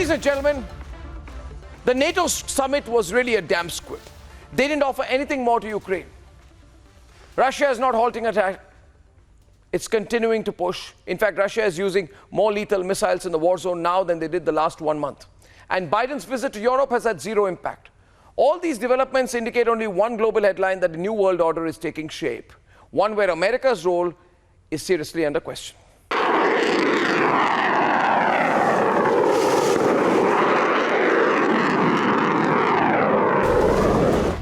Ladies and gentlemen, the NATO summit was really a damn squib. They didn't offer anything more to Ukraine. Russia is not halting attack. It's continuing to push. In fact, Russia is using more lethal missiles in the war zone now than they did the last 1 month. And Biden's visit to Europe has had zero impact. All these developments indicate only one global headline, that the new world order is taking shape, one where America's role is seriously under question.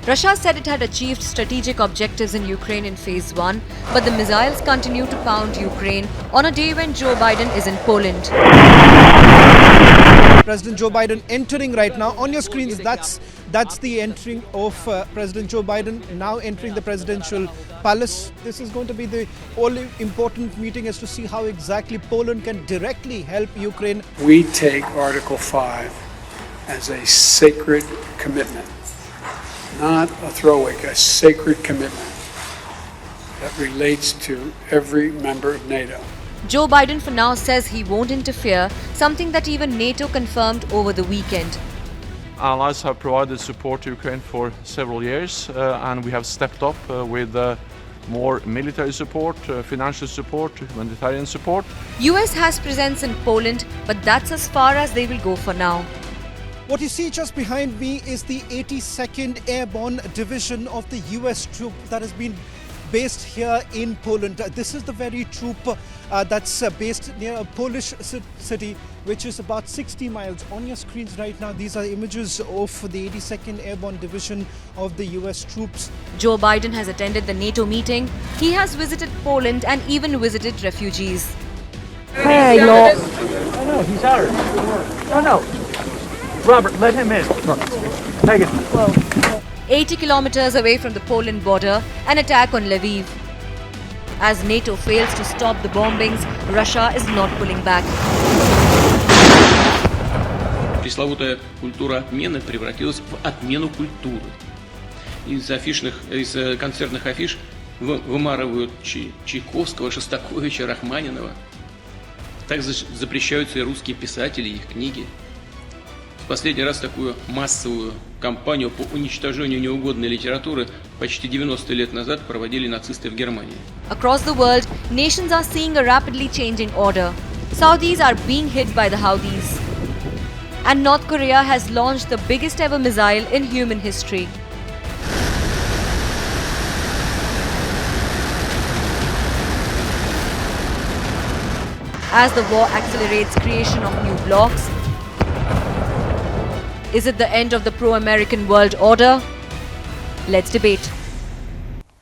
Russia said it had achieved strategic objectives in Ukraine in phase 1, but the missiles continue to pound Ukraine on a day when Joe Biden is in Poland. President Joe Biden entering right now. On your screens, that's the entering of President Joe Biden now entering the presidential palace. This is going to be the only important meeting as to see how exactly Poland can directly help Ukraine. We take Article 5 as a sacred commitment, not a throwaway, a sacred commitment that relates to every member of NATO. Joe Biden for now says he won't interfere, something that even NATO confirmed over the weekend. Allies have provided support to Ukraine for several years, and we have stepped up with more military support, financial support, humanitarian support. US has presence in Poland, but that's as far as they will go for now. What you see just behind me is the 82nd Airborne Division of the US troop that has been based here in Poland. This is the very troop that's based near a Polish city, which is about 60 miles. On your screens right now, these are images of the 82nd Airborne Division of the US troops. Joe Biden has attended the NATO meeting. He has visited Poland and even visited refugees. Hey, no. Oh, no, he's ours. Oh, no. Robert, let him in. Take it. 80 kilometers away from the Poland border, an attack on Lviv. As NATO fails to stop the bombings, Russia is not pulling back. Пресловутая культура отмены превратилась в отмену культуры. Из концертных афиш вымарывают Чайковского, Шостаковича, Рахманинова. Так запрещаются и русские писатели, и их книги. Последний раз такую массовую кампанию по уничтожению неугодной литературы почти 90 лет назад проводили нацисты в Германии. Across the world, nations are seeing a rapidly changing order. Saudis are being hit by the Houthis. And North Korea has launched the biggest ever missile in human history. As the war accelerates creation of new blocs, is it the end of the pro-American world order? Let's debate.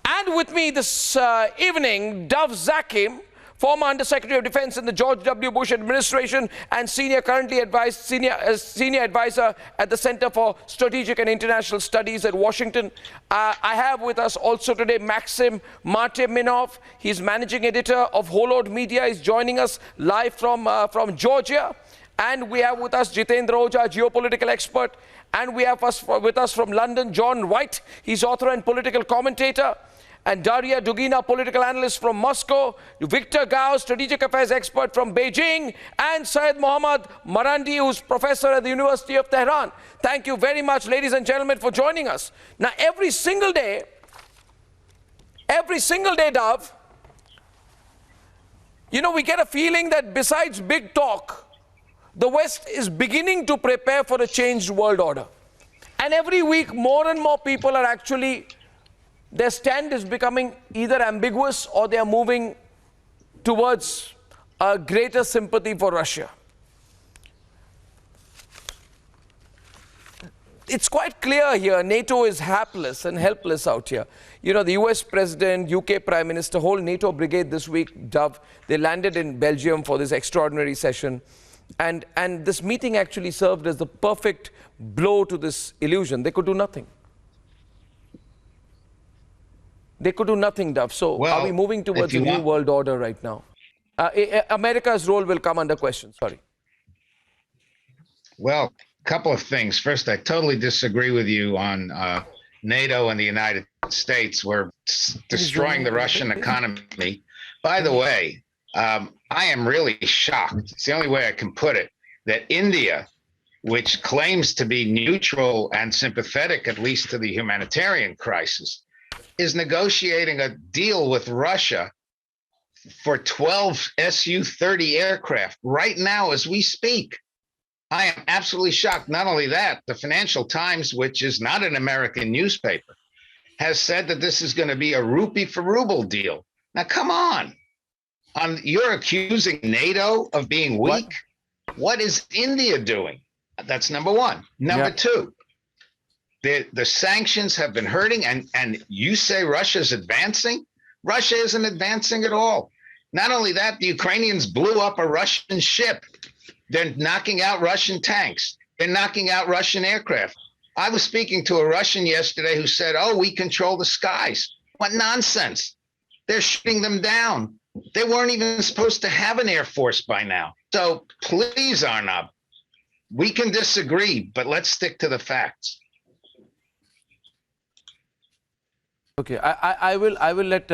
And with me this evening, Dov Zakheim, former Undersecretary of Defense in the George W. Bush administration and senior advisor at the Center for Strategic and International Studies at Washington. I have with us also today Maxim Marteminov. He's managing editor of Holod Media. He's joining us live from Georgia. And we have with us Jitendra Ojha, geopolitical expert. And we have with us from London, John White. He's author and political commentator. And Daria Dugina, political analyst from Moscow. Victor Gao, strategic affairs expert from Beijing. And Syed Mohammad Marandi, who's professor at the University of Tehran. Thank you very much, ladies and gentlemen, for joining us. Now, every single day, Dov, you know, we get a feeling that besides big talk, the West is beginning to prepare for a changed world order. And every week, more and more people are actually, their stand is becoming either ambiguous or they are moving towards a greater sympathy for Russia. It's quite clear here, NATO is hapless and helpless out here. You know, the US President, UK Prime Minister, whole NATO brigade this week, Dov, they landed in Belgium for this extraordinary session. And this meeting actually served as the perfect blow to this illusion. They could do nothing. They could do nothing, Dov. So are we moving towards a new world order right now? America's role will come under question. Sorry. Well, a couple of things. First, I totally disagree with you on NATO and the United States. We're destroying the Russian economy. By the way, I am really shocked. It's the only way I can put it, that India which claims to be neutral and sympathetic, at least to the humanitarian crisis, is negotiating a deal with Russia for 12 Su-30 aircraft right now as we speak. I am absolutely shocked. Not only that, the Financial Times, which is not an American newspaper, has said that this is going to be a rupee for ruble deal. Now, come on. You're accusing NATO of being weak? What is India doing? That's number one. Number two, the sanctions have been hurting, and you say Russia's advancing? Russia isn't advancing at all. Not only that, the Ukrainians blew up a Russian ship. They're knocking out Russian tanks. They're knocking out Russian aircraft. I was speaking to a Russian yesterday who said, oh, we control the skies. What nonsense. They're shooting them down. They weren't even supposed to have an air force by now. So please, Arnab, we can disagree, but let's stick to the facts. Okay, I'll let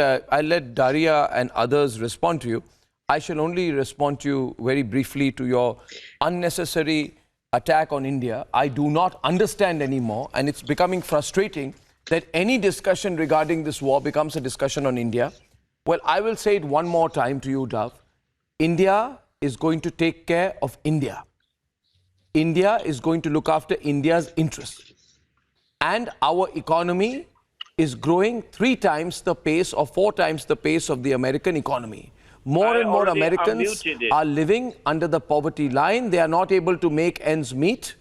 Daria and others respond to you. I shall only respond to you very briefly to your unnecessary attack on India. I do not understand anymore, and it's becoming frustrating that any discussion regarding this war becomes a discussion on India. Well, I will say it one more time to you, Dove. India is going to take care of India. India is going to look after India's interests. And our economy is growing 3 times the pace or 4 times the pace of the American economy. More and more Americans are living under the poverty line. They are not able to make ends meet,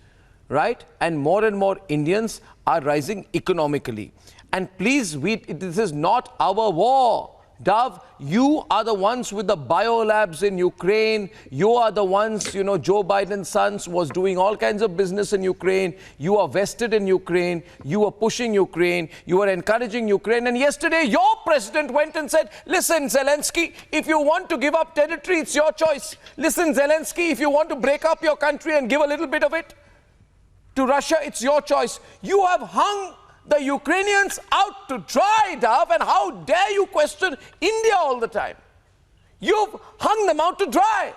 right? And more Indians are rising economically. And please, this is not our war. Dove, you are the ones with the biolabs in Ukraine. You are the ones, Joe Biden's son was doing all kinds of business in Ukraine. You are vested in Ukraine. You are pushing Ukraine. You are encouraging Ukraine. And yesterday, your president went and said, listen, Zelensky, if you want to give up territory, it's your choice. Listen, Zelensky, if you want to break up your country and give a little bit of it to Russia, it's your choice. You have hung the Ukrainians out to dry, Dove, and how dare you question India all the time? You've hung them out to dry.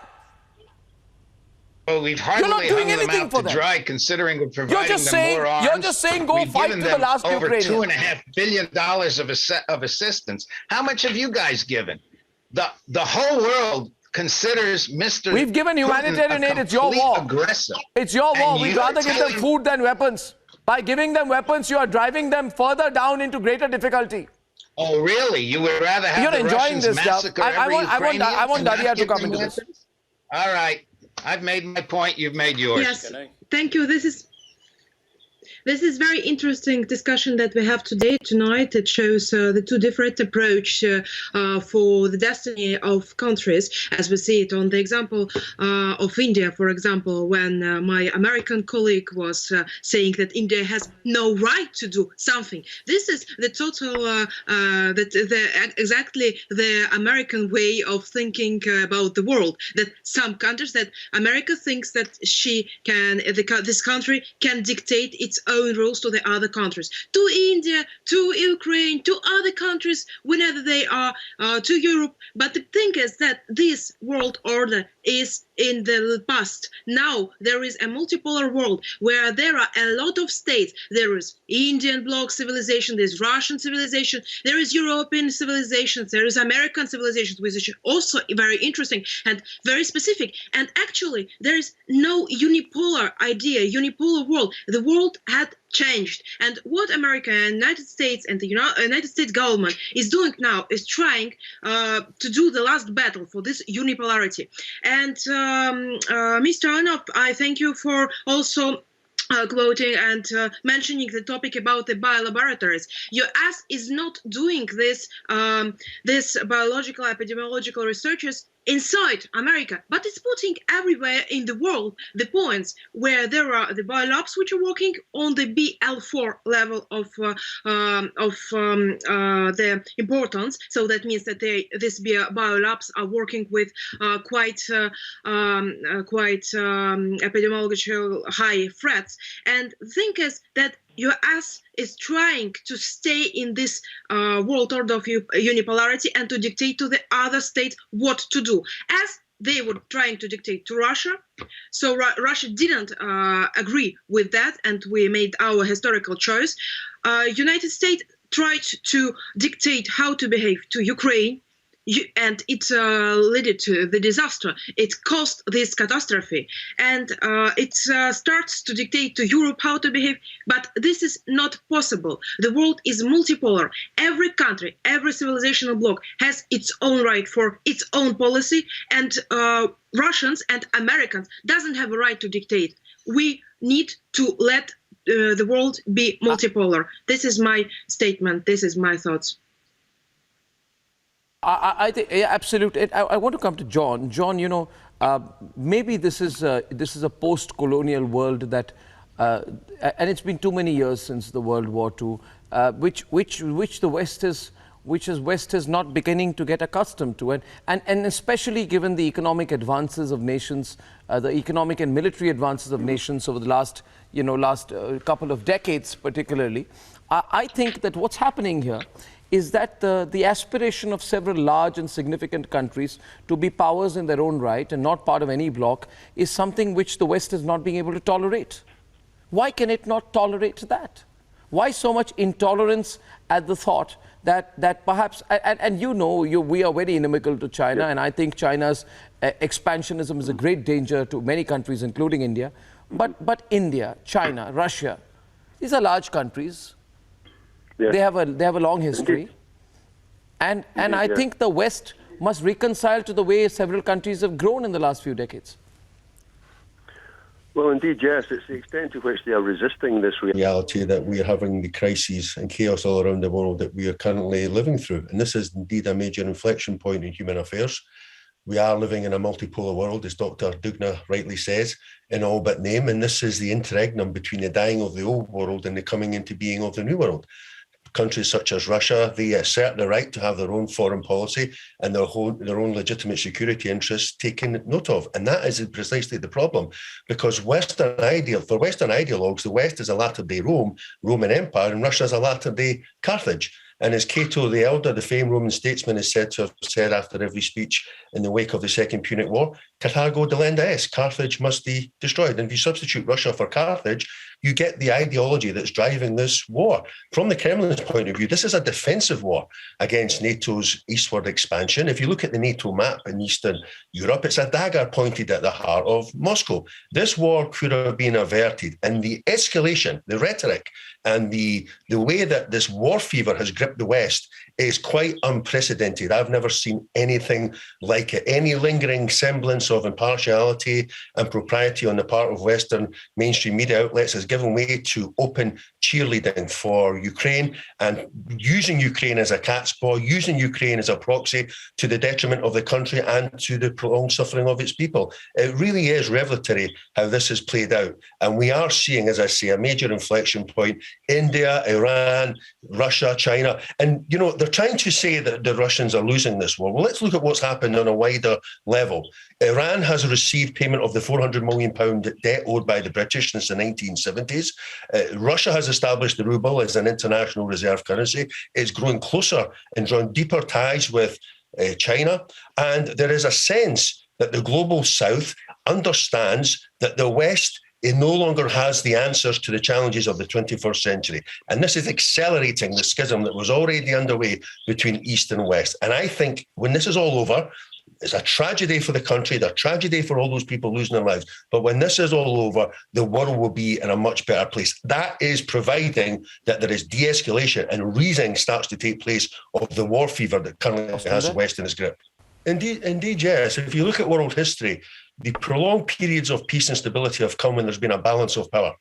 Well, we've hardly hung them out to dry, considering we're providing them more arms. You're just saying go fight to the last Ukrainian. Over $2.5 billion of assistance. How much have you guys given? The whole world considers Mr. We've given humanitarian aid. It's your war. Aggressor. It's your war. We'd rather give them food than weapons. By giving them weapons, you are driving them further down into greater difficulty. Oh, really? You would rather have the Russians massacre every Ukrainian? I want Daria to come into this. All right. I've made my point. You've made yours. Yes. Thank you. This is very interesting discussion that we have tonight. It shows the two different approach for the destiny of countries, as we see it on the example of India, for example, when my American colleague was saying that India has no right to do something. This is the total, exactly the American way of thinking about the world. That some countries, that America thinks that this country can dictate its own rules to the other countries, to India, to Ukraine, to other countries, whenever they are, to Europe. But the thing is that this world order is in the past. Now there is a multipolar world where there are a lot of states. There is Indian bloc civilization, there's Russian civilization, there is European civilization, there is American civilization, which is also very interesting and very specific. And actually, there is no unipolar idea, unipolar world. The world had changed. And what America and United States and the United States government is doing now is trying to do the last battle for this unipolarity. And Mr. Arnab, I thank you for also quoting and mentioning the topic about the biolaboratories. US is not doing this biological epidemiological researches inside America, but it's putting everywhere in the world the points where there are the biolabs which are working on the BL4 level of the importance. So that means that these biolabs are working with quite epidemiological high threats. And the thing is that US is trying to stay in this world order of unipolarity and to dictate to the other states what to do. As they were trying to dictate to Russia. So Russia didn't agree with that, and we made our historical choice. United States tried to dictate how to behave to Ukraine, and it led to the disaster. It caused this catastrophe, and it starts to dictate to Europe how to behave. But this is not possible. The world is multipolar. Every country, every civilizational bloc has its own right for its own policy, and Russians and Americans doesn't have a right to dictate. We need to let the world be multipolar. This is my statement. This is my thoughts. I think, yeah, absolutely. I want to come to John. John, you know, maybe this is a post-colonial world that, and it's been too many years since the World War II, which the West is not beginning to get accustomed to, and especially given the economic advances of nations, the economic and military advances of nations over the last couple of decades, particularly. I think that what's happening here is that the aspiration of several large and significant countries to be powers in their own right and not part of any bloc is something which the West is not being able to tolerate. Why can it not tolerate that? Why so much intolerance at the thought that perhaps, and we are very inimical to China, and I think China's expansionism is a great danger to many countries, including India. But India, China, Russia, these are large countries. Yes. They have a long history, and I think the West must reconcile to the way several countries have grown in the last few decades. Well, indeed, yes. It's the extent to which they are resisting this reality that we are having the crises and chaos all around the world that we are currently living through. And this is indeed a major inflection point in human affairs. We are living in a multipolar world, as Dr. Dugna rightly says, in all but name. And this is the interregnum between the dying of the old world and the coming into being of the new world. Countries such as Russia, they assert the right to have their own foreign policy and their own legitimate security interests taken note of. And that is precisely the problem, because for Western ideologues, the West is a latter-day Roman Empire, and Russia is a latter-day Carthage. And as Cato the Elder, the famed Roman statesman, is said to have said after every speech in the wake of the Second Punic War, Carthago delenda est, Carthage must be destroyed. And if you substitute Russia for Carthage, you get the ideology that's driving this war. From the Kremlin's point of view, this is a defensive war against NATO's eastward expansion. If you look at the NATO map in Eastern Europe, it's a dagger pointed at the heart of Moscow. This war could have been averted, and the escalation, the rhetoric, and the way that this war fever has gripped the West is quite unprecedented. I've never seen anything like it. Any lingering semblance of impartiality and propriety on the part of Western mainstream media outlets has given way to open cheerleading for Ukraine and using Ukraine as a cat's paw, using Ukraine as a proxy to the detriment of the country and to the prolonged suffering of its people. It really is revelatory how this has played out. And we are seeing, as I say, a major inflection point. India, Iran, Russia, China. And, you know, they're trying to say that the Russians are losing this war. Well, let's look at what's happened on a wider level. Iran has received payment of the £400 million debt owed by the British since the 1970s. Russia has established the ruble as an international reserve currency. It's growing closer and drawn deeper ties with China. And there is a sense that the global South understands that the West no longer has the answers to the challenges of the 21st century. And this is accelerating the schism that was already underway between East and West. And I think when this is all over, it's a tragedy for the country, a tragedy for all those people losing their lives. But when this is all over, the world will be in a much better place. That is providing that there is de-escalation and reasoning starts to take place of the war fever that currently has the West in its grip. Indeed, yes. If you look at world history, the prolonged periods of peace and stability have come when there's been a balance of power.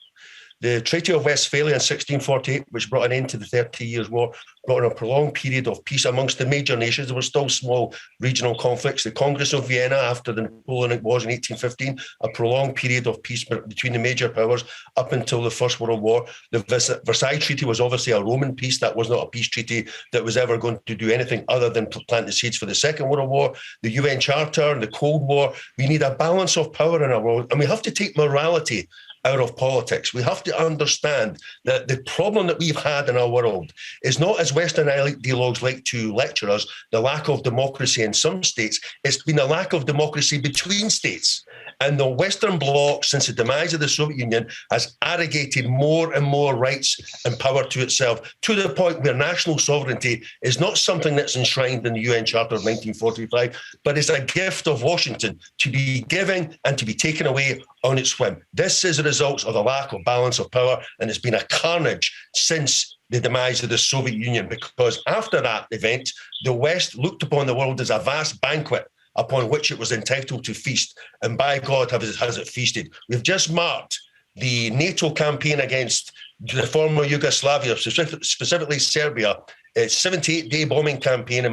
The Treaty of Westphalia in 1648, which brought an end to the 30 Years' War, brought in a prolonged period of peace amongst the major nations. There were still small regional conflicts. The Congress of Vienna, after the Napoleonic Wars in 1815, a prolonged period of peace between the major powers up until the First World War. The Versailles Treaty was obviously a Roman peace. That was not a peace treaty that was ever going to do anything other than plant the seeds for the Second World War. The UN Charter and the Cold War. We need a balance of power in our world, and we have to take morality out of politics. We have to understand that the problem that we've had in our world is not, as Western ideologues like to lecture us, the lack of democracy in some states. It's been a lack of democracy between states. And the Western Bloc, since the demise of the Soviet Union, has arrogated more and more rights and power to itself, to the point where national sovereignty is not something that's enshrined in the UN Charter of 1945, but is a gift of Washington to be given and to be taken away on its whim. This is a result of the lack of balance of power, and it's been a carnage since the demise of the Soviet Union, because after that event, the West looked upon the world as a vast banquet upon which it was entitled to feast. And by God, has it feasted. We've just marked the NATO campaign against the former Yugoslavia, specifically Serbia, its 78-day bombing campaign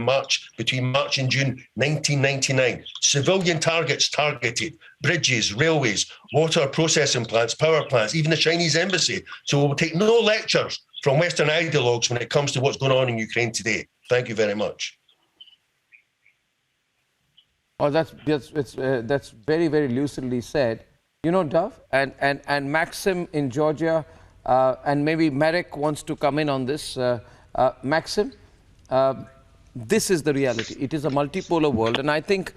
between March and June 1999. Civilian targets targeted, bridges, railways, water processing plants, power plants, even the Chinese embassy. So we'll take no lectures from Western ideologues when it comes to what's going on in Ukraine today. Thank you very much. Oh, that's very, very lucidly said. You know, Dov, and Maxim in Georgia, and maybe Marek wants to come in on this. Maxim, this is the reality. It is a multipolar world, and I think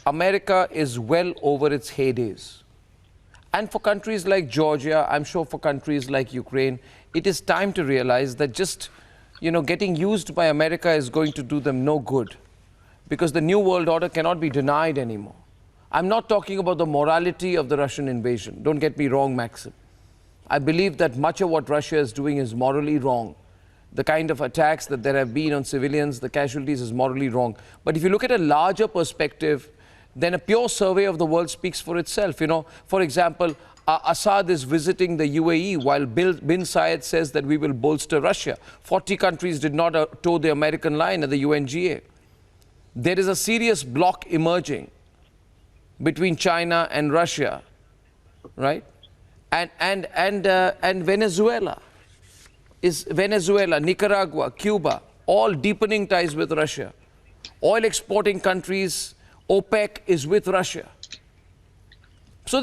America is well over its heydays. And for countries like Georgia, I'm sure for countries like Ukraine, it is time to realize that just, getting used by America is going to do them no good, because the New World Order cannot be denied anymore. I'm not talking about the morality of the Russian invasion. Don't get me wrong, Maxim. I believe that much of what Russia is doing is morally wrong. The kind of attacks that there have been on civilians, the casualties, is morally wrong. But if you look at a larger perspective, then a pure survey of the world speaks for itself. For example, Assad is visiting the UAE while bin Zayed says that we will bolster Russia. 40 countries did not toe the American line at the UNGA. There is a serious bloc emerging between China and Russia, right? And Venezuela, Nicaragua, Cuba, all deepening ties with Russia. Oil exporting countries, OPEC is with Russia. So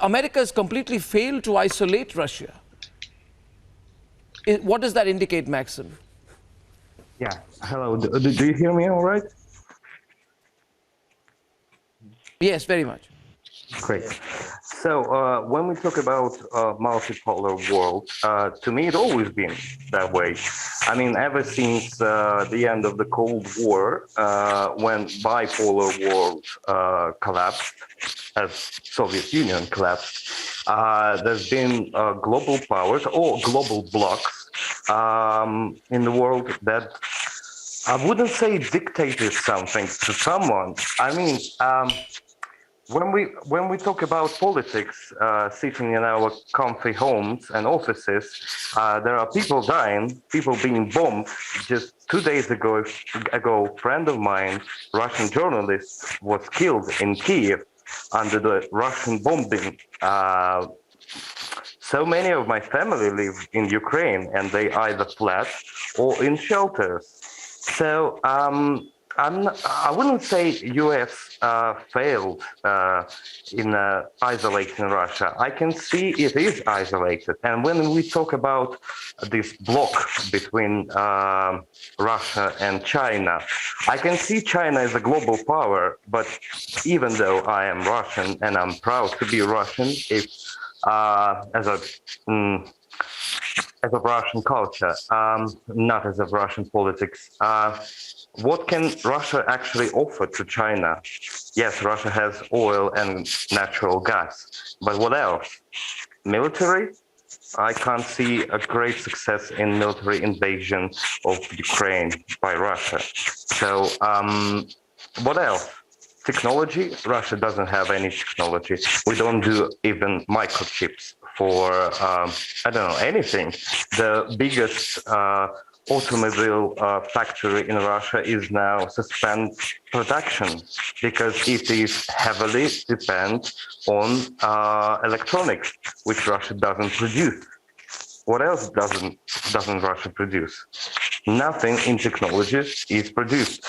America has completely failed to isolate Russia. What does that indicate, Maxim? Yeah, hello, do you hear me all right? Yes, very much. Great. So when we talk about multipolar world, to me, it's always been that way. I mean, ever since the end of the Cold War, when bipolar world collapsed, as Soviet Union collapsed, there's been global powers or global blocs in the world that I wouldn't say dictated something to someone. I mean, when we talk about politics, sitting in our comfy homes and offices, there are people dying, people being bombed. Just 2 days ago, a friend of mine, Russian journalist, was killed in Kiev under the Russian bombing. So many of my family live in Ukraine, and they either fled or in shelters. So I wouldn't say U.S. Failed in isolating Russia. I can see it is isolated. And when we talk about this block between Russia and China, I can see China as a global power. But even though I am Russian and I'm proud to be Russian, it's as a Russian culture, not as a Russian politics. What can Russia actually offer to China? Yes, Russia has oil and natural gas, but what else? Military? I can't see a great success in military invasion of Ukraine by Russia. So what else? Technology? Russia doesn't have any technology. We don't do even microchips for, I don't know, anything. The biggest automobile factory in Russia is now suspend production because it is heavily dependent on electronics, which Russia doesn't produce. What else doesn't Russia produce? Nothing in technologies is produced.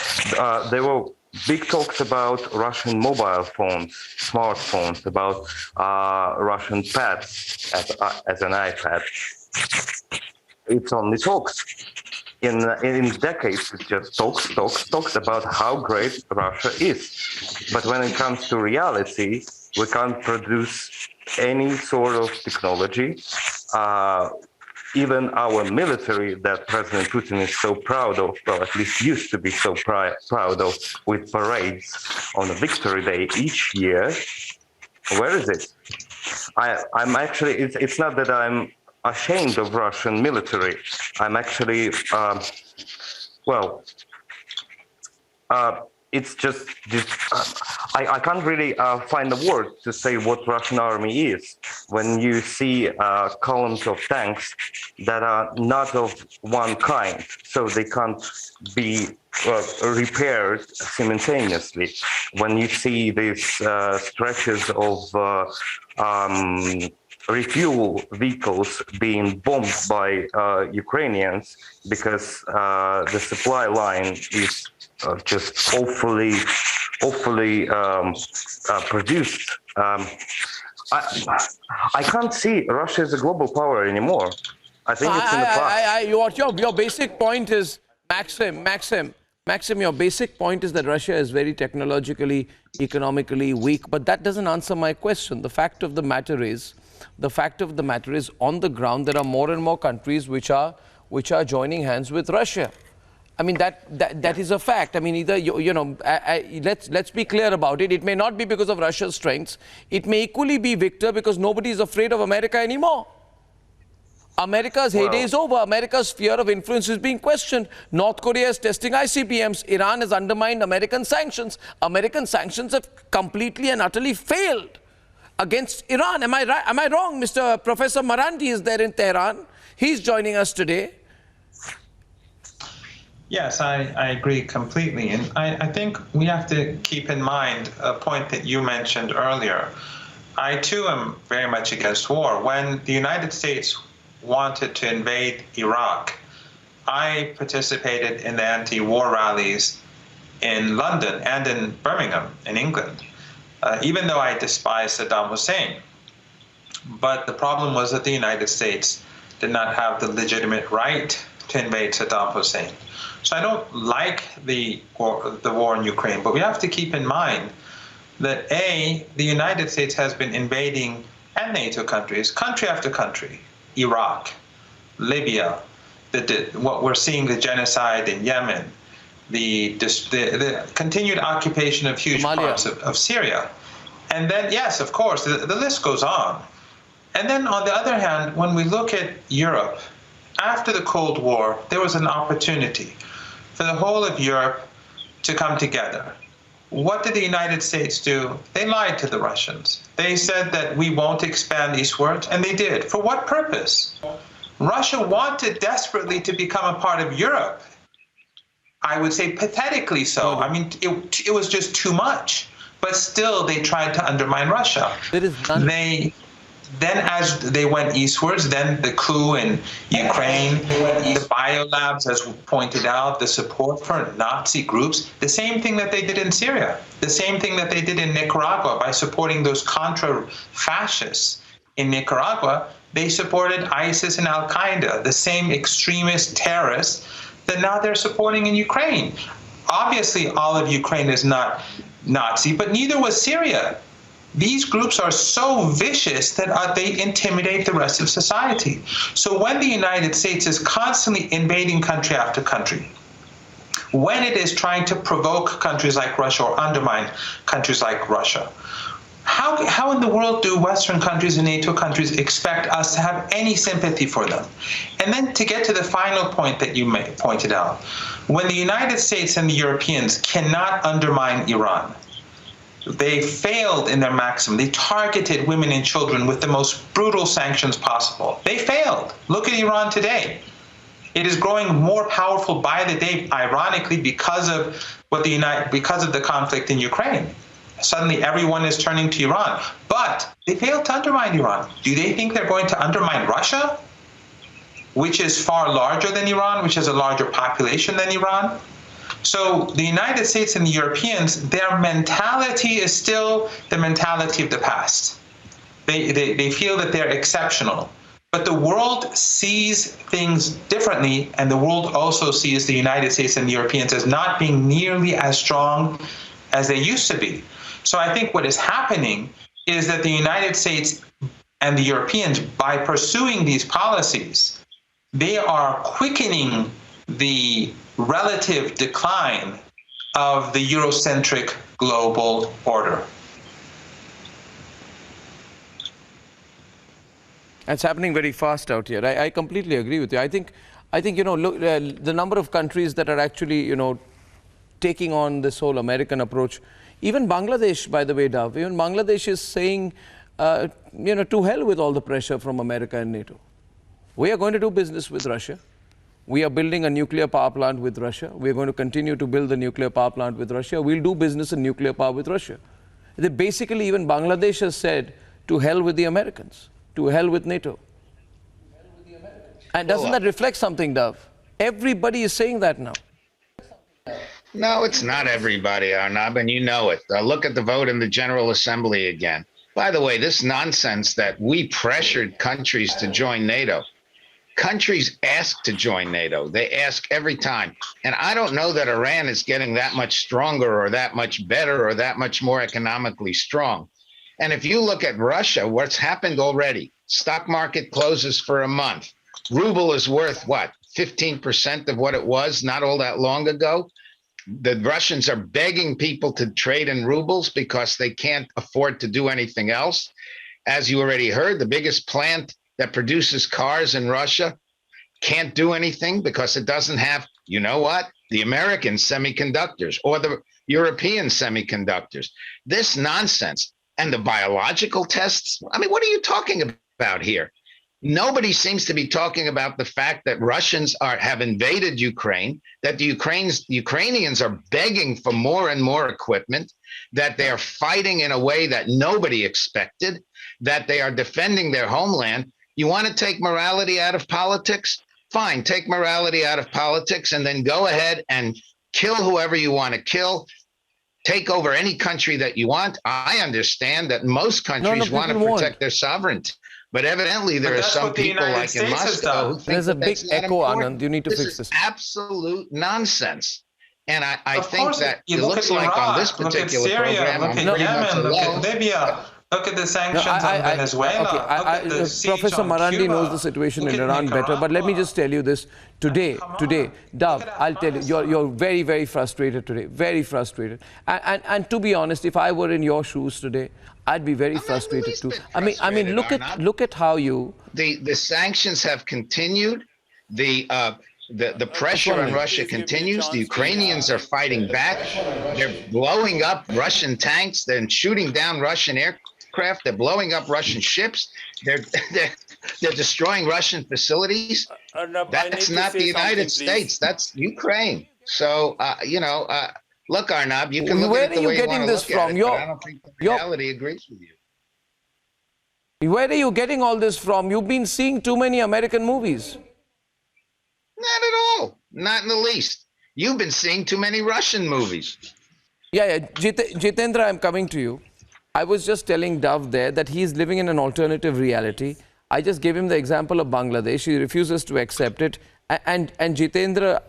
There were big talks about Russian mobile phones, smartphones, about Russian pads as an iPad. It's only talks. In decades, it just talks about how great Russia is. But when it comes to reality, we can't produce any sort of technology. Even our military that President Putin is so proud of, well, at least used to be so proud of, with parades on a Victory Day each year, where is it? I'm actually, it's not that I'm ashamed of Russian military. I'm actually, it's just I can't really find a word to say what Russian army is when you see columns of tanks that are not of one kind, so they can't be repaired simultaneously. When you see these stretches of refuel vehicles being bombed by Ukrainians because the supply line is just awfully produced. I can't see Russia as a global power anymore. I think it's in the past. Your basic point is, Maxim, your basic point is that Russia is very technologically, economically weak, but that doesn't answer my question. The fact of the matter is, on the ground, there are more and more countries which are joining hands with Russia. I mean, that is a fact. I mean, either, let's be clear about it. It may not be because of Russia's strengths. It may equally be, Victor, because nobody is afraid of America anymore. America's heyday is over. America's sphere of influence is being questioned. North Korea is testing ICBMs. Iran has undermined American sanctions. American sanctions have completely and utterly failed against Iran. Am I right? Am I wrong? Mr. Professor Marandi is there in Tehran. He's joining us today. Yes, I agree completely. And I think we have to keep in mind a point that you mentioned earlier. I, too, am very much against war. When the United States wanted to invade Iraq, I participated in the anti-war rallies in London and in Birmingham, in England, even though I despise Saddam Hussein. But the problem was that the United States did not have the legitimate right to invade Saddam Hussein. So I don't like the war in Ukraine, but we have to keep in mind that the United States has been invading, and NATO countries, country after country, Iraq, Libya, what we're seeing, the genocide in Yemen, the continued occupation of huge parts of Syria. And then, yes, of course, the list goes on. And then on the other hand, when we look at Europe, after the Cold War, there was an opportunity for the whole of Europe to come together. What did the United States do? They lied to the Russians. They said that we won't expand eastwards, and they did. For what purpose? Russia wanted desperately to become a part of Europe. I would say pathetically so. I mean, it was just too much. But still, they tried to undermine Russia. Then as they went eastwards, then the coup in Ukraine, the biolabs, as pointed out, the support for Nazi groups, the same thing that they did in Syria, the same thing that they did in Nicaragua by supporting those Contra-fascists in Nicaragua. They supported ISIS and Al-Qaeda, the same extremist terrorists that now they're supporting in Ukraine. Obviously, all of Ukraine is not Nazi, but neither was Syria. These groups are so vicious that they intimidate the rest of society. So when the United States is constantly invading country after country, when it is trying to provoke countries like Russia or undermine countries like Russia, how in the world do Western countries and NATO countries expect us to have any sympathy for them? And then to get to the final point that you pointed out, when the United States and the Europeans cannot undermine Iran, they failed in their maxim. They targeted women and children with the most brutal sanctions possible. They failed. Look at Iran today. It is growing more powerful by the day, ironically, because of the conflict in Ukraine. Suddenly, everyone is turning to Iran. But they failed to undermine Iran. Do they think they're going to undermine Russia, which is far larger than Iran, which has a larger population than Iran? So the United States and the Europeans, their mentality is still the mentality of the past. They feel that they're exceptional. But the world sees things differently, and the world also sees the United States and the Europeans as not being nearly as strong as they used to be. So I think what is happening is that the United States and the Europeans, by pursuing these policies, they are quickening the relative decline of the Eurocentric global order. It's happening very fast out here. I completely agree with you. I think look, the number of countries that are actually, taking on this whole American approach. Even Bangladesh, by the way, Dav, even Bangladesh is saying, to hell with all the pressure from America and NATO. We are going to do business with Russia. We are building a nuclear power plant with Russia. We are going to continue to build the nuclear power plant with Russia. We'll do business in nuclear power with Russia. They basically, even Bangladesh has said, to hell with the Americans. To hell with NATO. And doesn't that reflect something, Dav? Everybody is saying that now. No, it's not everybody, Arnab, and you know it. Look at the vote in the General Assembly again. By the way, this nonsense that we pressured countries to join NATO. Countries ask to join NATO. They ask every time. And I don't know that Iran is getting that much stronger or that much better or that much more economically strong. And if you look at Russia, what's happened already? Stock market closes for a month. Ruble is worth what? 15% of what it was not all that long ago. The Russians are begging people to trade in rubles because they can't afford to do anything else. As you already heard, the biggest plant that produces cars in Russia can't do anything because it doesn't have, you know what? The American semiconductors or the European semiconductors. This nonsense. And the biological tests. I mean, what are you talking about here? Nobody seems to be talking about the fact that Russians have invaded Ukraine, that the Ukrainians are begging for more and more equipment, that they are fighting in a way that nobody expected, that they are defending their homeland. You want to take morality out of politics? Fine, take morality out of politics and then go ahead and kill whoever you want to kill. Take over any country that you want. I understand that most countries want to protect their sovereignty, but evidently there are some people like in Moscow who think there's a big echo, Anand. You need to fix this. This is absolute nonsense. And I think that you it look looks at like Iraq, on this look at particular Syria, program, look I'm at pretty much Yemen, look at alone. Libya, look at the sanctions on Venezuela, look at the siege Professor on Marandi Cuba, knows the situation look in at Iran better, but let me just tell you this. Today, Dav, I'll tell you, you're very, very frustrated today, very frustrated. And to be honest, if I were in your shoes today, I'd be very frustrated too. I mean, look at how you... The sanctions have continued. The pressure on Russia continues. The Ukrainians are fighting back. They're blowing up Russian tanks. They're shooting down Russian aircraft. They're blowing up Russian ships. They're destroying Russian facilities. That's not the United States. That's Ukraine. So, look, Arnab, you can look at it the way you want to look at it, but I don't think the reality agrees with you. Where are you getting all this from? You've been seeing too many American movies. Not at all. Not in the least. You've been seeing too many Russian movies. Yeah. Jitendra, I'm coming to you. I was just telling Dav there that he's living in an alternative reality. I just gave him the example of Bangladesh. He refuses to accept it. And Jitendra,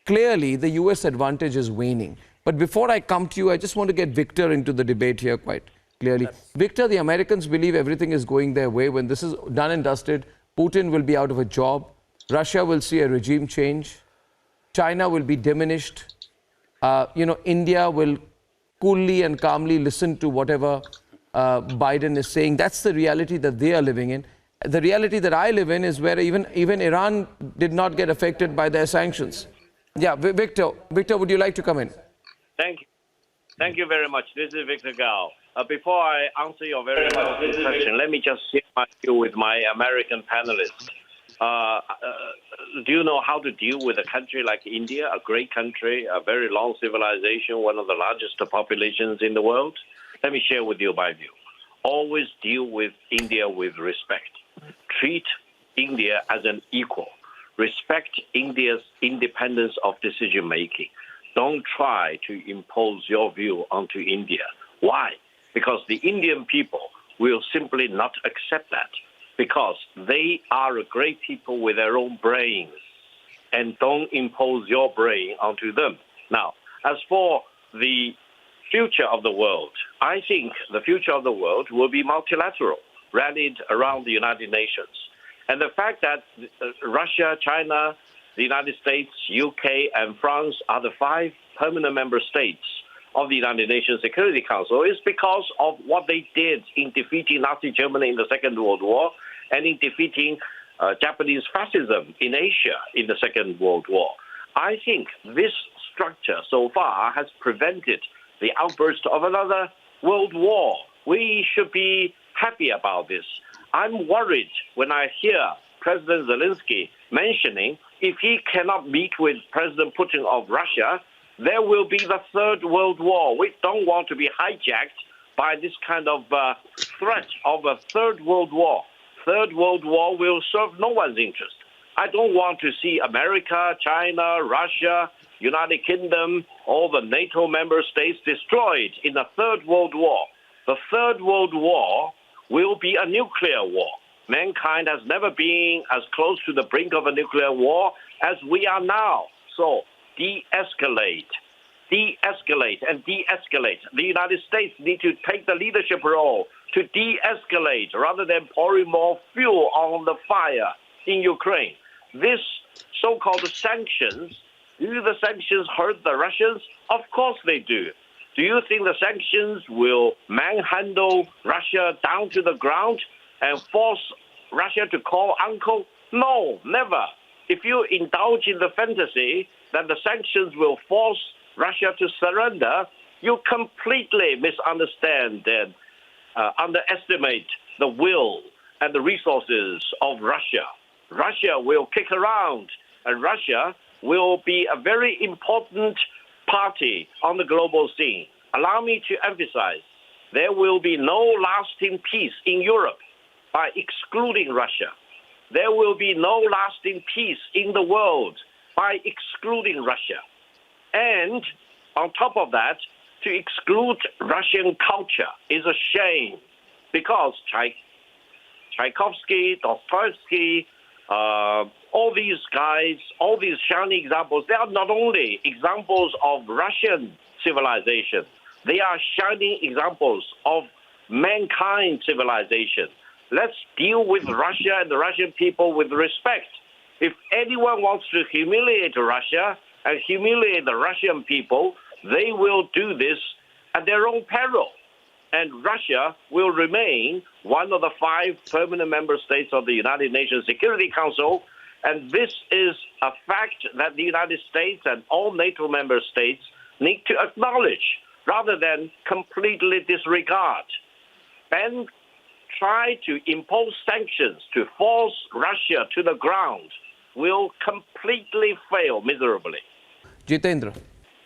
clearly the US advantage is waning. But before I come to you, I just want to get Victor into the debate here quite clearly. Victor, the Americans believe everything is going their way. When this is done and dusted, Putin will be out of a job. Russia will see a regime change. China will be diminished. India will coolly and calmly listen to whatever Biden is saying. That's the reality that they are living in. The reality that I live in is where even Iran did not get affected by their sanctions. Yeah, Victor, would you like to come in? Thank you. Thank you very much. This is Victor Gao. Before I answer your very important question, let me just share my view with my American panelists. Do you know how to deal with a country like India, a great country, a very long civilization, one of the largest populations in the world? Let me share with you my view. Always deal with India with respect. Treat India as an equal. respect India's independence of decision making. Don't try to impose your view onto India. Why? Because the Indian people will simply not accept that, because they are a great people with their own brains, and don't impose your brain onto them. Now, as for the future of the world, I think the future of the world will be multilateral, rallied around the United Nations. And the fact that Russia, China, the United States, UK, and France are the 5 permanent member states of the United Nations Security Council is because of what they did in defeating Nazi Germany in the Second World War and in defeating Japanese fascism in Asia in the Second World War. I think this structure so far has prevented the outburst of another world war. We should be happy about this. I'm worried when I hear President Zelensky mentioning if he cannot meet with President Putin of Russia, there will be the Third World War. We don't want to be hijacked by this kind of threat of a Third World War. Third World War will serve no one's interest. I don't want to see America, China, Russia, United Kingdom, all the NATO member states destroyed in the Third World War. The Third World War will be a nuclear war. Mankind has never been as close to the brink of a nuclear war as we are now. So de-escalate, and de-escalate. The United States need to take the leadership role to de-escalate rather than pouring more fuel on the fire in Ukraine. This so-called sanctions, do the sanctions hurt the Russians? Of course they do. Do you think the sanctions will manhandle Russia down to the ground and force Russia to call uncle? No, never. If you indulge in the fantasy that the sanctions will force Russia to surrender, you completely misunderstand and underestimate the will and the resources of Russia. Russia will kick around, and Russia will be a very important party on the global scene. Allow me to emphasize, there will be no lasting peace in Europe by excluding Russia. There will be no lasting peace in the world by excluding Russia. And on top of that, to exclude Russian culture is a shame, because Tchaikovsky, Dostoevsky, all these guys, all these shining examples, they are not only examples of Russian civilization, they are shining examples of mankind civilization. Let's deal with Russia and the Russian people with respect. If anyone wants to humiliate Russia and humiliate the Russian people, they will do this at their own peril. And Russia will remain one of the 5 permanent member states of the United Nations Security Council. And this is a fact that the United States and all NATO member states need to acknowledge rather than completely disregard. And try to impose sanctions to force Russia to the ground will completely fail miserably. Jitendra.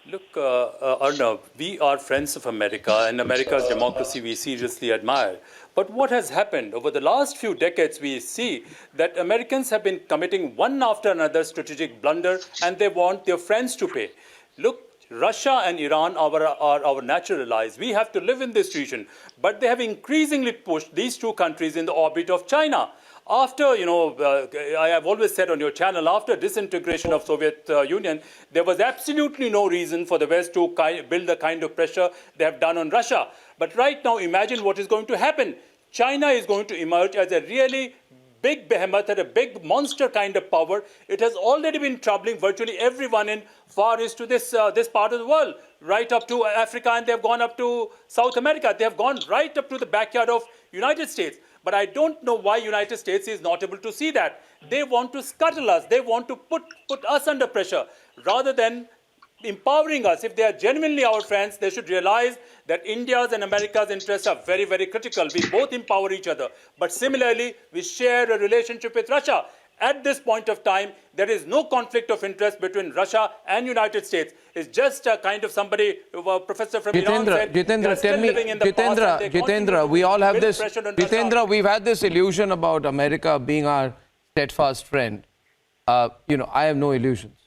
Look, Arnab, we are friends of America, and America's democracy we seriously admire. But what has happened over the last few decades, we see that Americans have been committing one after another strategic blunder, and they want their friends to pay. Look, Russia and Iran are our natural allies. We have to live in this region. But they have increasingly pushed these 2 countries in the orbit of China. After, I have always said on your channel, after disintegration of Soviet Union, there was absolutely no reason for the West to build the kind of pressure they have done on Russia. But right now, imagine what is going to happen. China is going to emerge as a really big behemoth and a big monster kind of power. It has already been troubling virtually everyone in Far East to this part of the world, right up to Africa, and they have gone up to South America. They have gone right up to the backyard of United States. But I don't know why United States is not able to see that. They want to scuttle us. They want to put us under pressure rather than empowering us. If they are genuinely our friends, they should realize that India's and America's interests are very, very critical. We both empower each other. But similarly, we share a relationship with Russia. At this point of time, there is no conflict of interest between Russia and United States. It's just a kind of somebody, a professor from Iran said, Jitendra, tell me, Jitendra, we all have this, Jitendra, we've had this illusion about America being our steadfast friend. I have no illusions.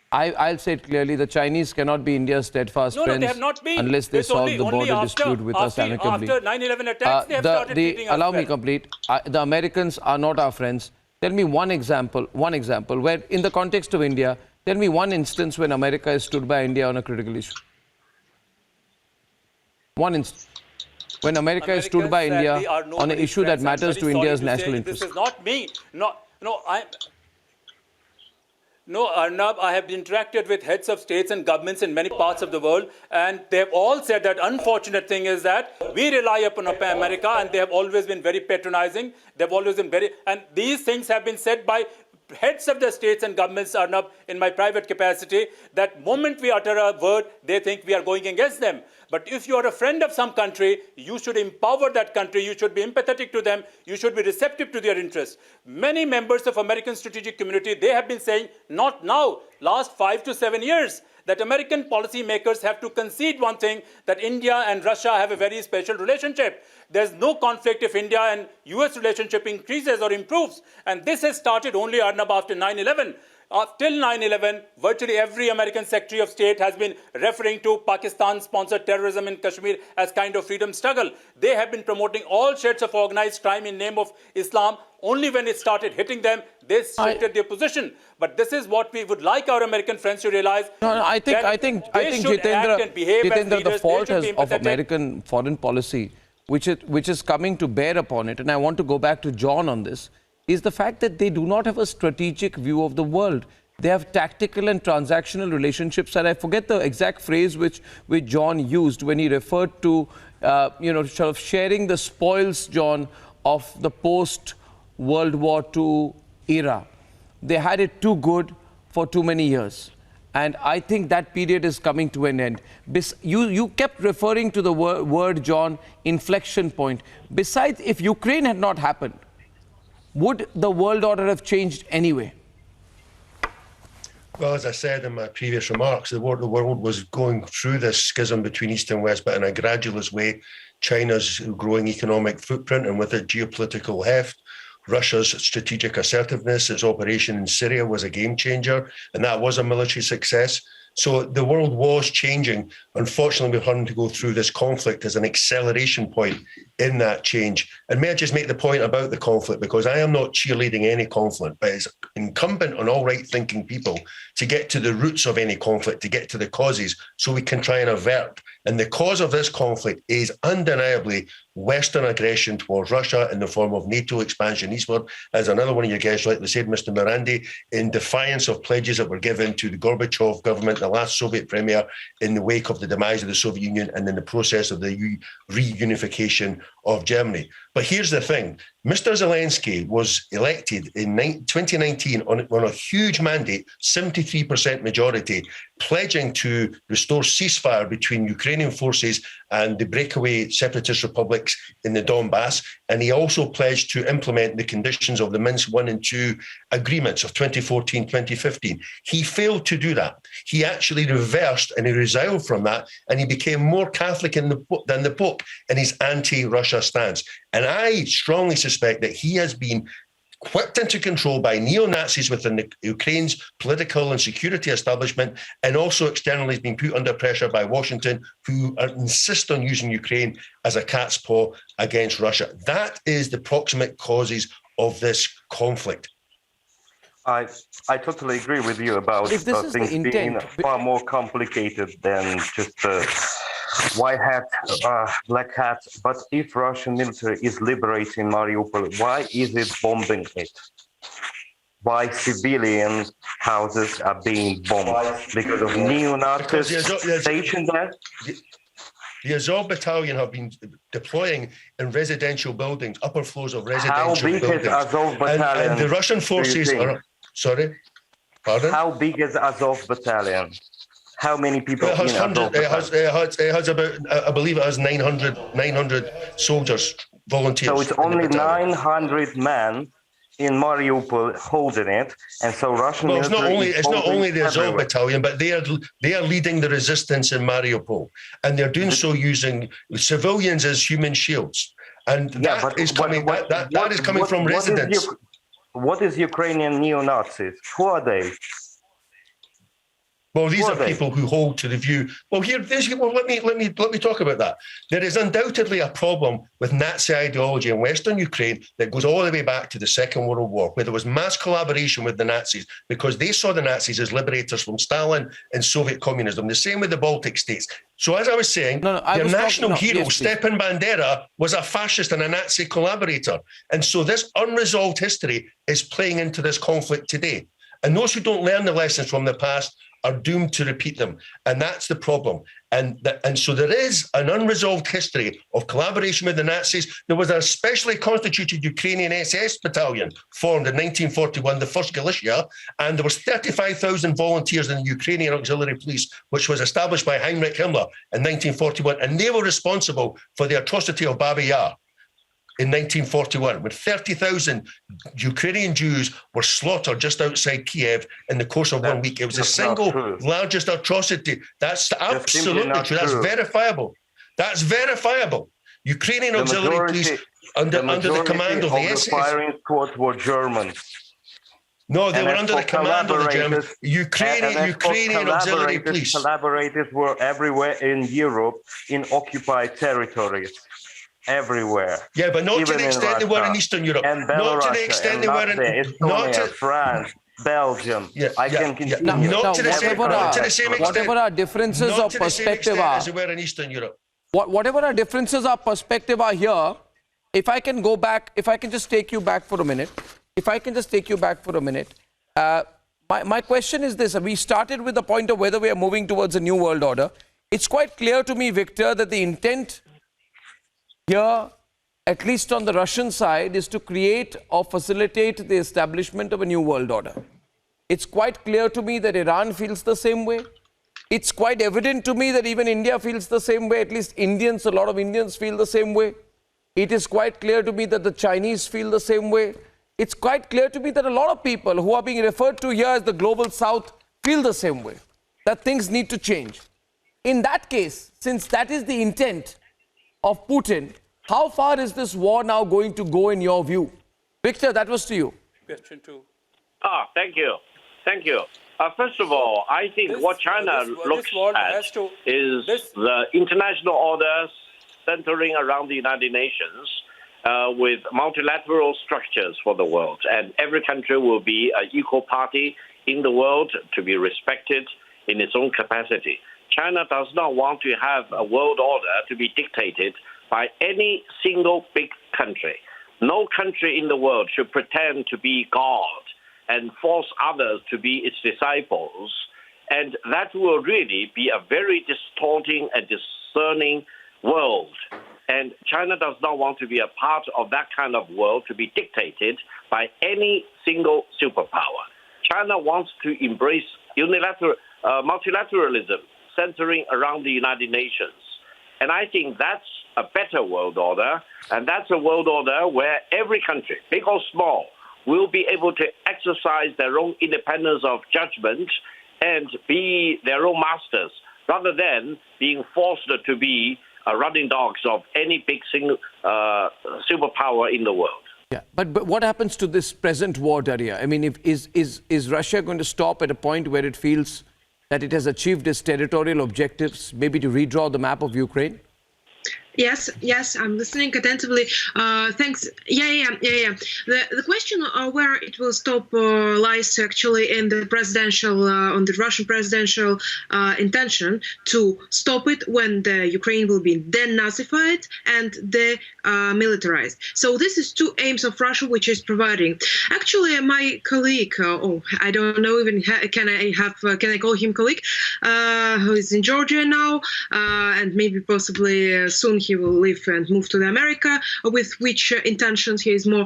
I'll say it clearly, the Chinese cannot be India's steadfast friends they have not been. unless they It's solve only the border after, dispute with us amicably. After 9/11 attacks, they have started treating us allow well. me complete. The Americans are not our friends. Tell me one example where in the context of India, tell me one instance when America has stood by India on a critical issue. One instance. When America has stood by India on an issue that matters to India's national interest. This is not me. No, Arnab, I have interacted with heads of states and governments in many parts of the world, and they've all said that unfortunate thing is that we rely upon America, and they have always been very patronizing. They've always been and these things have been said by heads of the states and governments, Arnab, in my private capacity, that moment we utter a word, they think we are going against them. But if you are a friend of some country, you should empower that country. You should be empathetic to them. You should be receptive to their interests. Many members of American strategic community, they have been saying, not now, last 5 to 7 years, that American policymakers have to concede one thing, that India and Russia have a very special relationship. There's no conflict if India and US relationship increases or improves. And this has started only, Arnab, after 9/11. Till 9/11, virtually every American Secretary of State has been referring to Pakistan-sponsored terrorism in Kashmir as kind of freedom struggle. They have been promoting all shades of organized crime in name of Islam. Only when it started hitting them, they shifted their position. But this is what we would like our American friends to realize. I think Jitendra, the fault of American foreign policy, which is coming to bear upon it, and I want to go back to John on this, is the fact that they do not have a strategic view of the world. They have tactical and transactional relationships. And I forget the exact phrase which John used when he referred to, sort of sharing the spoils, John, of the post-World War II era. They had it too good for too many years. And I think that period is coming to an end. You kept referring to the word, John, inflection point. Besides, if Ukraine had not happened, would the world order have changed anyway? Well, as I said in my previous remarks, the world was going through this schism between East and West, but in a gradualist way. China's growing economic footprint and with it geopolitical heft, Russia's strategic assertiveness, its operation in Syria was a game changer, and that was a military success. So the world was changing. Unfortunately, we're having to go through this conflict as an acceleration point in that change. And may I just make the point about the conflict, because I am not cheerleading any conflict, but it's incumbent on all right-thinking people to get to the roots of any conflict, to get to the causes, so we can try and avert. And the cause of this conflict is undeniably Western aggression towards Russia in the form of NATO expansion eastward, as another one of your guests rightly said, Mr. Morandi, in defiance of pledges that were given to the Gorbachev government, the last Soviet premier, in the wake of the demise of the Soviet Union and in the process of the reunification of Germany. But here's the thing. Mr. Zelensky was elected in 2019 on a huge mandate, 73% majority, pledging to restore ceasefire between Ukrainian forces and the breakaway separatist republics in the Donbass. And he also pledged to implement the conditions of the Minsk I and II agreements of 2014-2015. He failed to do that. He actually reversed and he resigned from that, and he became more Catholic than the Pope in his anti-Russia stance. And I strongly suspect that he has been whipped into control by neo-Nazis within the Ukraine's political and security establishment, and also externally has been put under pressure by Washington, who insist on using Ukraine as a cat's paw against Russia. That is the proximate causes of this conflict. I totally agree with you about things being far more complicated than just white hat, black hat. But if Russian military is liberating Mariupol, why is it bombing it? Why civilian houses are being bombed? Because of neo-Nazis stationed there? The Azov battalion have been deploying in residential buildings, upper floors of residential buildings. How big is Azov battalion? And the Russian forces are... Sorry? Pardon? How big is Azov battalion? How many people it has about, I believe it has 900 soldiers, volunteers. So it's only 900 men in Mariupol holding it, and so Russian military it's not only the Azov battalion, but they are leading the resistance in Mariupol, and they're doing so using civilians as human shields, and that is coming from residents. what is Ukrainian neo-Nazis? Who are they? Well, these are people who hold to the view. Well, let me talk about that. There is undoubtedly a problem with Nazi ideology in Western Ukraine that goes all the way back to the Second World War, where there was mass collaboration with the Nazis because they saw the Nazis as liberators from Stalin and Soviet communism. The same with the Baltic states. So, as I was saying, their national hero, Stepan Bandera, was a fascist and a Nazi collaborator, and so this unresolved history is playing into this conflict today. And those who don't learn the lessons from the past are doomed to repeat them. And that's the problem. And so there is an unresolved history of collaboration with the Nazis. There was a specially constituted Ukrainian SS battalion formed in 1941, the 1st Galicia, and there was 35,000 volunteers in the Ukrainian auxiliary police, which was established by Heinrich Himmler in 1941. And they were responsible for the atrocity of Babi Yar in 1941, when 30,000 Ukrainian Jews were slaughtered just outside Kiev in the course of 1 week. It was the single largest atrocity. That's absolutely true. That's verifiable. That's verifiable. Ukrainian auxiliary police under the command of the SS. Firing squads were German. No, they were under the command of the Germans. Ukrainian auxiliary police. Collaborators were everywhere in Europe, in occupied territories. Everywhere. Yeah, but not to the extent they were in Eastern Europe. And Belarus, not to the extent they were in Estonia, France, Belgium. I can continue. Not to the same extent. Whatever our differences of perspective are, as they were in Eastern Europe. Whatever our differences of perspective are here, if I can go back, if I can just take you back for a minute. My question is this. We started with the point of whether we are moving towards a new world order. It's quite clear to me, Victor, that the intent here, at least on the Russian side, is to create or facilitate the establishment of a new world order. It's quite clear to me that Iran feels the same way. It's quite evident to me that even India feels the same way. At least Indians, a lot of Indians feel the same way. It is quite clear to me that the Chinese feel the same way. It's quite clear to me that a lot of people who are being referred to here as the global south feel the same way, that things need to change. In that case, since that is the intent of Putin, how far is this war now going to go in your view? Victor, that was to you. Question 2. Thank you. First of all, I think what China looks at is the international order centering around the United Nations with multilateral structures for the world. And every country will be an equal party in the world to be respected in its own capacity. China does not want to have a world order to be dictated by any single big country. No country in the world should pretend to be God and force others to be its disciples. And that will really be a very distorting and discerning world. And China does not want to be a part of that kind of world to be dictated by any single superpower. China wants to embrace multilateralism centering around the United Nations. And I think that's a better world order, and that's a world order where every country, big or small, will be able to exercise their own independence of judgment and be their own masters, rather than being forced to be running dogs of any big single superpower in the world. Yeah, but what happens to this present war, Daria? I mean, is Russia going to stop at a point where it feels that it has achieved its territorial objectives, maybe to redraw the map of Ukraine? Yes, I'm listening attentively. Thanks. Yeah. The question where it will stop lies actually in the presidential, on the Russian presidential intention to stop it when the Ukraine will be denazified and demilitarized. So this is two aims of Russia, which is providing. Actually, my colleague, I don't know even can I call him colleague, who is in Georgia now, and maybe possibly soon he will leave and move to America, with which intentions he is more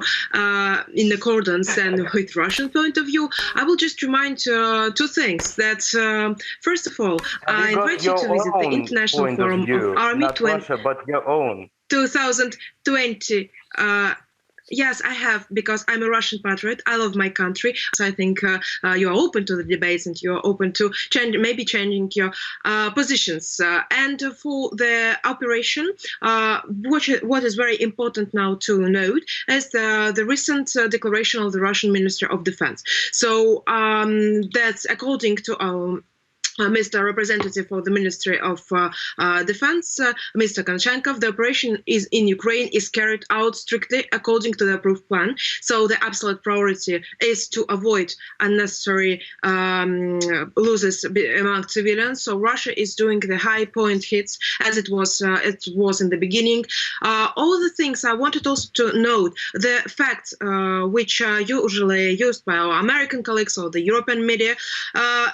in accordance and with Russian point of view. I will just remind two things. That first of all, I invite you to visit the International Forum of Army 2020. Yes, I have, because I'm a Russian patriot. I love my country. So I think you are open to the debates and you are open to changing your positions. And for the operation, what is very important now to note is the recent declaration of the Russian Minister of Defense. So that's according to Mr. Representative for the Ministry of Defense, Mr. Konchenkov, the operation in Ukraine is carried out strictly according to the approved plan. So the absolute priority is to avoid unnecessary losses among civilians. So Russia is doing the high point hits as it was in the beginning. All the things I wanted also to note, the facts which are usually used by our American colleagues or the European media,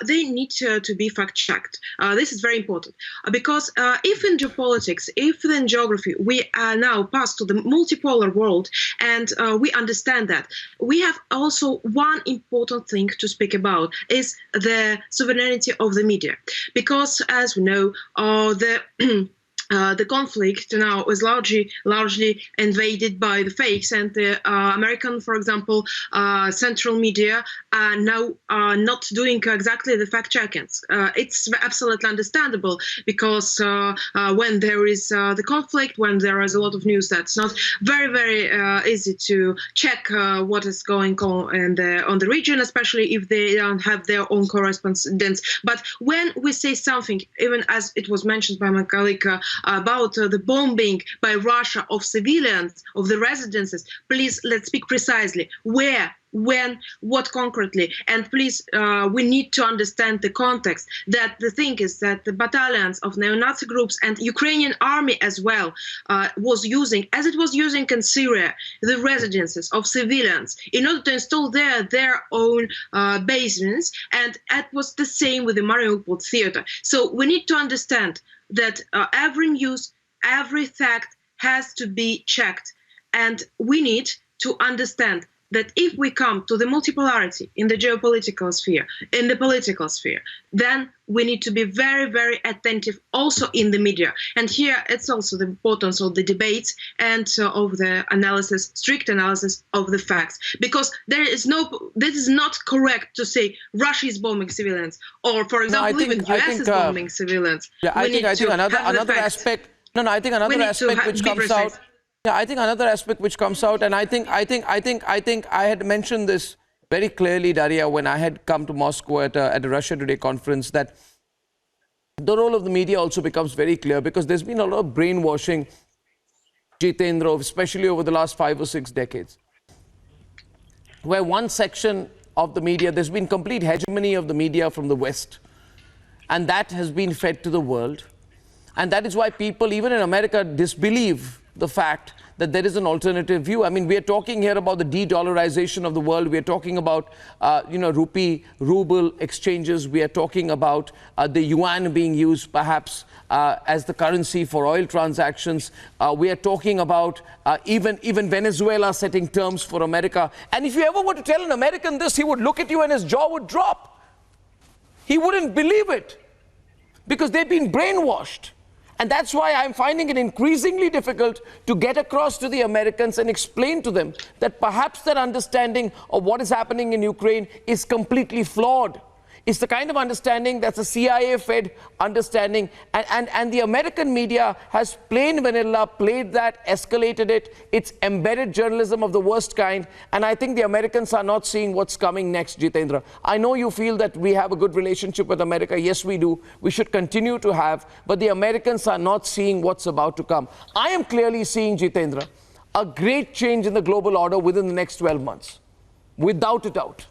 they need to be fact-checked. This is very important because if in geopolitics, if in geography, we are now passed to the multipolar world and we understand that, we have also one important thing to speak about is the sovereignty of the media. Because as we know, the conflict now is largely invaded by the fakes, and the American, for example, central media are now not doing exactly the fact-checkings. It's absolutely understandable because when there is the conflict, when there is a lot of news, that's not very easy to check what is going on on the region, especially if they don't have their own correspondents. But when we say something, even as it was mentioned by my colleague, about the bombing by Russia of civilians, of the residences, please, let's speak precisely. Where, when, what concretely? And please, we need to understand the context. That the thing is that the battalions of neo-Nazi groups and Ukrainian army as well was using, as it was using in Syria, the residences of civilians in order to install their own basements. And it was the same with the Mariupol theater. So we need to understand that every news, every fact has to be checked. And we need to understand that if we come to the multipolarity in the geopolitical sphere, in the political sphere, then we need to be very attentive also in the media. And here it's also the importance of the debates and of the analysis, strict analysis of the facts. Because this is not correct to say Russia is bombing civilians, or for example, even US is bombing civilians. Yeah, I think another aspect. I think another aspect which comes out. Yeah, I think another aspect which comes out, and I think I had mentioned this very clearly, Daria, when I had come to Moscow at a Russia Today conference, that the role of the media also becomes very clear because there's been a lot of brainwashing, Jitendra, especially over the last 5 or 6 decades, where one section of the media, there's been complete hegemony of the media from the West, and that has been fed to the world. And that is why people, even in America, disbelieve the fact that there is an alternative view. I mean, we are talking here about the de-dollarization of the world. We are talking about, rupee, ruble exchanges. We are talking about the yuan being used perhaps as the currency for oil transactions. We are talking about even Venezuela setting terms for America. And if you ever were to tell an American this, he would look at you and his jaw would drop. He wouldn't believe it because they've been brainwashed. And that's why I'm finding it increasingly difficult to get across to the Americans and explain to them that perhaps their understanding of what is happening in Ukraine is completely flawed. It's the kind of understanding that's a CIA-fed understanding. And the American media has plain vanilla played that, escalated it. It's embedded journalism of the worst kind. And I think the Americans are not seeing what's coming next, Jitendra. I know you feel that we have a good relationship with America. Yes, we do. We should continue to have. But the Americans are not seeing what's about to come. I am clearly seeing, Jitendra, a great change in the global order within the next 12 months, without a doubt.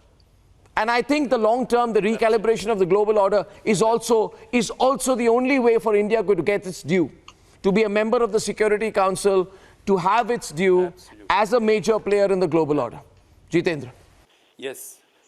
And I think the long term, the recalibration of the global order is also the only way for India to get its due, to be a member of the Security Council, to have its due as a major player in the global order. Jitendra.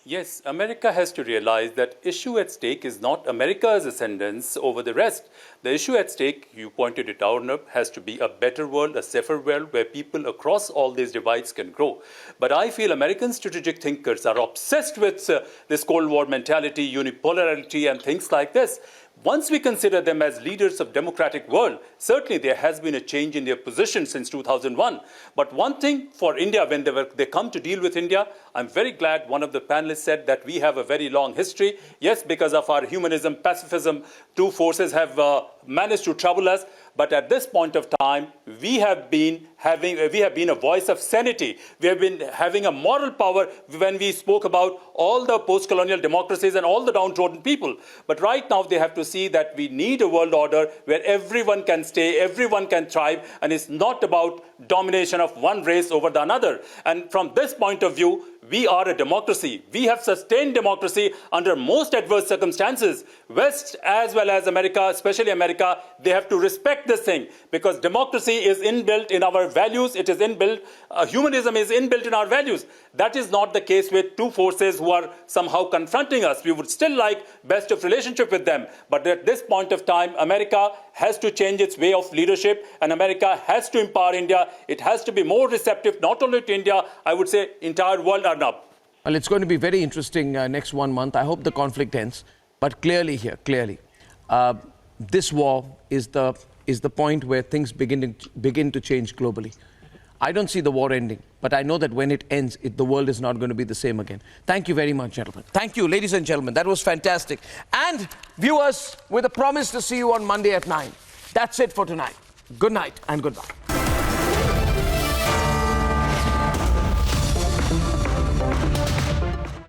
Yes, America has to realize that issue at stake is not America's ascendance over the rest. The issue at stake, you pointed it out, Arnab, has to be a better world, a safer world where people across all these divides can grow. But I feel American strategic thinkers are obsessed with this Cold War mentality, unipolarity and things like this. Once we consider them as leaders of democratic world, certainly there has been a change in their position since 2001. But one thing for India, when they come to deal with India, I'm very glad one of the panelists said that we have a very long history. Yes, because of our humanism, pacifism, two forces have managed to trouble us. But at this point of time, we have been a voice of sanity. We have been having a moral power when we spoke about all the post-colonial democracies and all the downtrodden people. But right now, they have to see that we need a world order where everyone can stay, everyone can thrive, and it's not about domination of one race over the another. And from this point of view, we are a democracy. We have sustained democracy under most adverse circumstances. West as well as America, especially America, they have to respect this thing because democracy is inbuilt in our values. It is inbuilt. Humanism is inbuilt in our values. That is not the case with two forces who are somehow confronting us. We would still like best of relationship with them. But at this point of time, America has to change its way of leadership and America has to empower India. It has to be more receptive, not only to India, I would say entire world, Arnab. Well, it's going to be very interesting next 1 month. I hope the conflict ends. But clearly, this war is the point where things begin to change globally. I don't see the war ending, but I know that when it ends, the world is not going to be the same again. Thank you very much, gentlemen. Thank you, ladies and gentlemen. That was fantastic. And viewers, with a promise to see you on Monday at 9. That's it for tonight. Good night and goodbye.